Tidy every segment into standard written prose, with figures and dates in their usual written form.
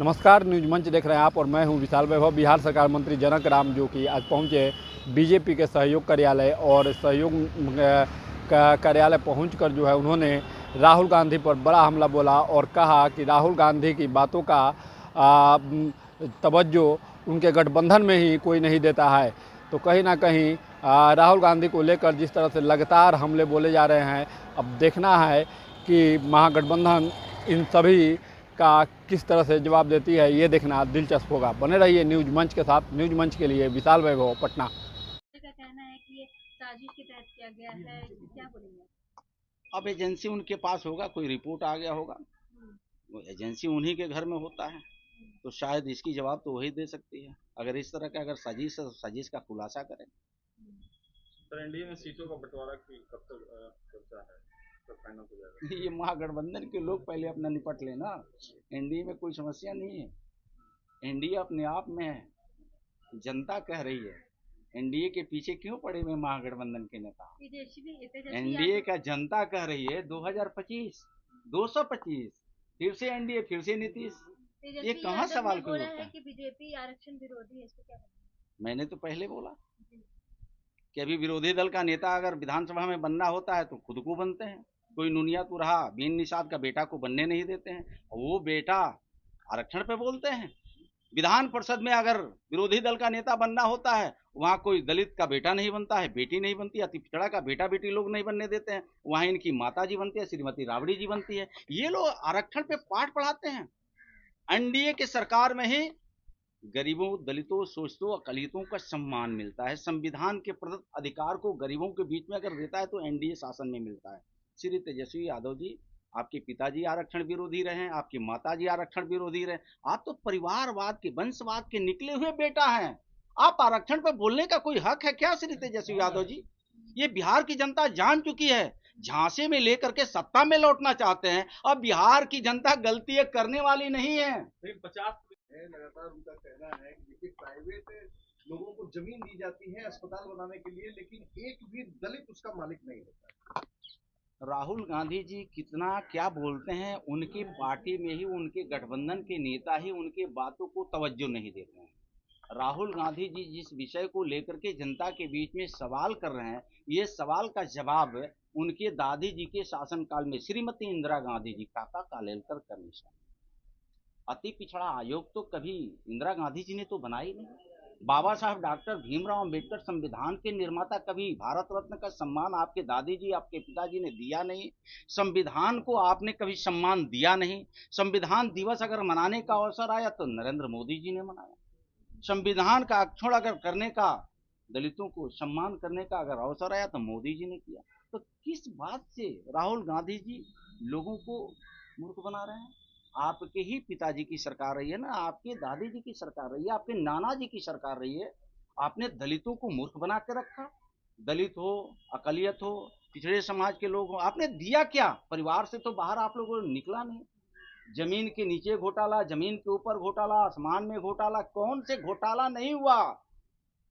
नमस्कार, न्यूज मंच देख रहे हैं आप और मैं हूं विशाल वैभव। बिहार सरकार मंत्री जनक राम जो कि आज पहुंचे बीजेपी के सहयोग कार्यालय और सहयोग कार्यालय पहुंचकर जो है उन्होंने राहुल गांधी पर बड़ा हमला बोला और कहा कि राहुल गांधी की बातों का तवज्जो उनके गठबंधन में ही कोई नहीं देता है। तो कहीं ना कहीं राहुल गांधी को लेकर जिस तरह से लगातार हमले बोले जा रहे हैं, अब देखना है कि महागठबंधन इन सभी का किस तरह से जवाब देती है, ये देखना दिलचस्प होगा। बने रहिए न्यूज मंच के साथ। न्यूज मंच के लिए विशाल वैभव, पटना। का कहना है कि ये साजिश के तहत किया गया है, क्या बोलेंगे? अब एजेंसी उनके पास होगा, कोई रिपोर्ट आ गया होगा, वो एजेंसी उन्हीं के घर में होता है, तो शायद इसकी जवाब तो वही दे सकती है। अगर इस तरह का अगर साजिश है तो साजिश का खुलासा करें। सर, एनडीए में सीटों का बंटवारा की कब तक चर्चा है, कब फाइनल हो जाएगा? ये महागठबंधन के लोग पहले अपना निपट लेना। एनडीए में कोई समस्या नहीं है, एनडीए अपने आप में है, जनता कह रही है। एनडीए के पीछे क्यों पड़े हुए महागठबंधन के नेता? एनडीए का जनता कह रही है 2025 225 फिर से एनडीए, फिर से नीतीश। ये कहाँ सवाल कोई होता है कि बीजेपी आरक्षण विरोधी है, इसको क्या बोलेंगे? मैंने तो पहले बोला कि अभी विरोधी दल का नेता अगर विधानसभा में बनना होता है तो खुद को बनते हैं। कोई नुनिया तुरहा बीन निषाद का बेटा को बनने नहीं देते हैं, वो बेटा आरक्षण पे बोलते हैं। विधान परिषद में अगर विरोधी दल का नेता बनना होता है, वहाँ कोई दलित का बेटा नहीं बनता है, बेटी नहीं बनती, अति पिछड़ा का बेटा बेटी लोग नहीं बनने देते हैं, वहाँ इनकी माता जी बनती है, श्रीमती राबड़ी जी बनती है। ये लोग आरक्षण पे पाठ पढ़ाते हैं। एनडीए की सरकार में ही गरीबों, दलितों, शोषितों, अकालितों का सम्मान मिलता है। संविधान के प्रदत्त अधिकार को गरीबों के बीच में अगर देता है तो एनडीए शासन में मिलता है। श्री तेजस्वी यादव जी, आपके पिताजी आरक्षण विरोधी रहे, आपकी माताजी आरक्षण विरोधी रहे, आप तो परिवारवाद के, वंशवाद के निकले हुए बेटा हैं। आप आरक्षण पर बोलने का कोई हक है क्या श्री तेजस्वी यादव जी? ये बिहार की जनता जान चुकी है। झांसे में लेकर के सत्ता में लौटना चाहते हैं। अब बिहार की जनता गलती करने वाली नहीं है। 50 लगातार उनका कहना है कि देखिए प्राइवेट लोगों को जमीन दी जाती है अस्पताल बनाने के लिए, लेकिन एक भी दलित उसका मालिक नहीं होता। राहुल गांधी जी कितना क्या बोलते हैं, उनकी पार्टी में ही उनके गठबंधन के नेता ही उनके बातों को तवज्जो नहीं देते हैं। राहुल गांधी जी जिस विषय को लेकर के जनता के बीच में सवाल कर रहे हैं, ये सवाल का जवाब उनके दादी जी के शासनकाल में श्रीमती इंदिरा गांधी जी, काका कालेलकर कमीशन, अति पिछड़ा आयोग तो कभी इंदिरा गांधी जी ने तो बनाई नहीं। बाबा साहब डॉक्टर भीमराव अंबेडकर संविधान के निर्माता, कभी भारत रत्न का सम्मान आपके दादी जी, आपके पिताजी ने दिया नहीं। संविधान को आपने कभी सम्मान दिया नहीं। संविधान दिवस अगर मनाने का अवसर आया तो नरेंद्र मोदी जी ने मनाया। संविधान का अक्षुण अगर करने का, दलितों को सम्मान करने का अगर अवसर आया तो मोदी जी ने किया। तो किस बात से राहुल गांधी जी लोगों को मूर्ख बना रहे हैं? आपके ही पिताजी की सरकार रही है ना, आपके दादी जी की सरकार रही है, आपके नाना जी की सरकार रही है। आपने दलितों को मूर्ख बना के रखा। दलित हो, अकलियत हो, पिछड़े समाज के लोग हो, आपने दिया क्या? परिवार से तो बाहर आप लोगों ने निकला नहीं। जमीन के नीचे घोटाला, जमीन के ऊपर घोटाला, आसमान में घोटाला, कौन से घोटाला नहीं हुआ?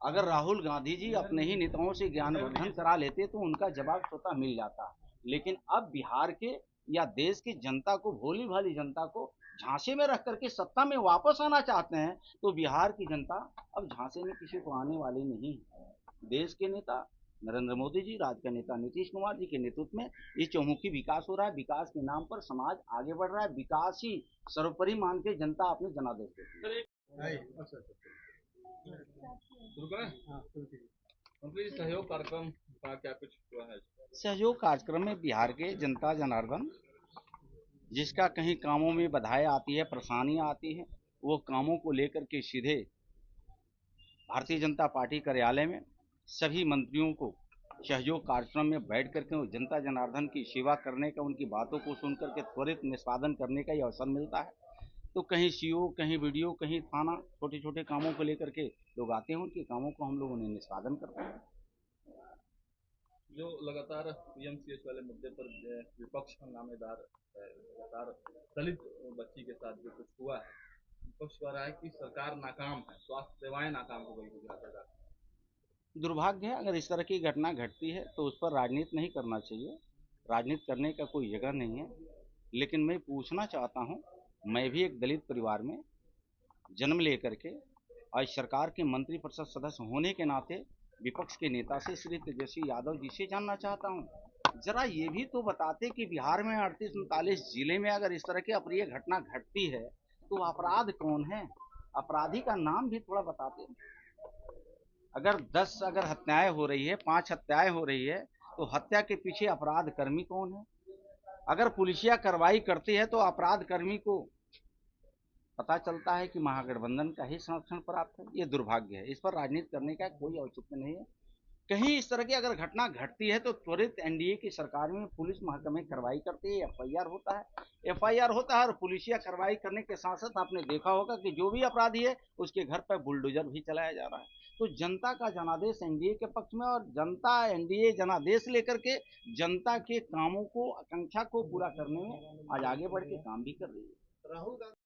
अगर राहुल गांधी जी अपने ही नेताओं से ज्ञानवर्धन करा लेते तो उनका जवाब स्वतः मिल जाता। लेकिन अब बिहार के या देश की जनता को, भोली भाली जनता को झांसे में रख करके सत्ता में वापस आना चाहते हैं, तो बिहार की जनता अब झांसे में किसी को आने वाली नहीं। देश के नेता नरेंद्र मोदी जी, राज्य के नेता नीतीश कुमार जी के नेतृत्व में ये चौमुखी विकास हो रहा है। विकास के नाम पर समाज आगे बढ़ रहा है। विकास ही सर्वोपरि मान के जनता अपने जनादेश देती है। शुरू करें? मंत्री, सहयोग कार्यक्रम का क्या कुछ हुआ है? सहयोग कार्यक्रम में बिहार के जनता जनार्दन, जिसका कहीं कामों में बाधाएं आती है, परेशानियां आती है, वो कामों को लेकर के सीधे भारतीय जनता पार्टी कार्यालय में सभी मंत्रियों को सहयोग कार्यक्रम में बैठ करके जनता जनार्दन की सेवा करने का, उनकी बातों को सुन करके त्वरित निष्पादन करने का ये अवसर मिलता है। तो कहीं सीओ, कहीं वीडियो, कहीं थाना, छोटे छोटे कामों को लेकर के लोग आते हैं, उनके कामों को हम लोगों ने निष्पादन करते हैं। जो लगातार पीएमसीएच वाले मुद्दे पर विपक्ष हंगामेदार लगातार दलित बच्ची के साथ जो कुछ हुआ है, विपक्ष कह रहा है कि सरकार नाकाम है, स्वास्थ्य सेवाएं नाकाम हो गई गुजरात सरकार। दुर्भाग्य है, अगर इस तरह की घटना घटती है तो उस पर राजनीति नहीं करना चाहिए। राजनीति करने का कोई जगह नहीं है। लेकिन मैं पूछना चाहता हूँ, मैं भी एक दलित परिवार में जन्म लेकर के आज सरकार के मंत्रिपरिषद सदस्य होने के नाते विपक्ष के नेता से श्री तेजस्वी यादव जी से जानना चाहता हूँ, जरा ये भी तो बताते कि बिहार में 38-39 जिले में अगर इस तरह की अप्रिय घटना घटती है तो अपराध कौन है, अपराधी का नाम भी थोड़ा बताते। अगर 10 अगर हत्याएं हो रही है, 5 हत्याएं हो रही है, तो हत्या के पीछे अपराध कर्मी कौन है? अगर पुलिसिया कार्रवाई करती है तो अपराध कर्मी को पता चलता है कि महागठबंधन का ही संरक्षण प्राप्त है। ये दुर्भाग्य है, इस पर राजनीति करने का कोई औचित्य नहीं है। कहीं इस तरह की अगर घटना घटती है तो त्वरित एनडीए की सरकार में पुलिस महकमे कार्रवाई करती है, एफआईआर होता है और पुलिसिया कार्रवाई करने के साथ साथ आपने देखा होगा कि जो भी अपराधी है उसके घर पर बुलडोजर भी चलाया जा रहा है। तो जनता का जनादेश एनडीए के पक्ष में, और जनता एनडीए जनादेश लेकर के जनता के कामों को, आकांक्षा को पूरा करने में आज आगे बढ़ के काम भी कर रही है। राहुल गांधी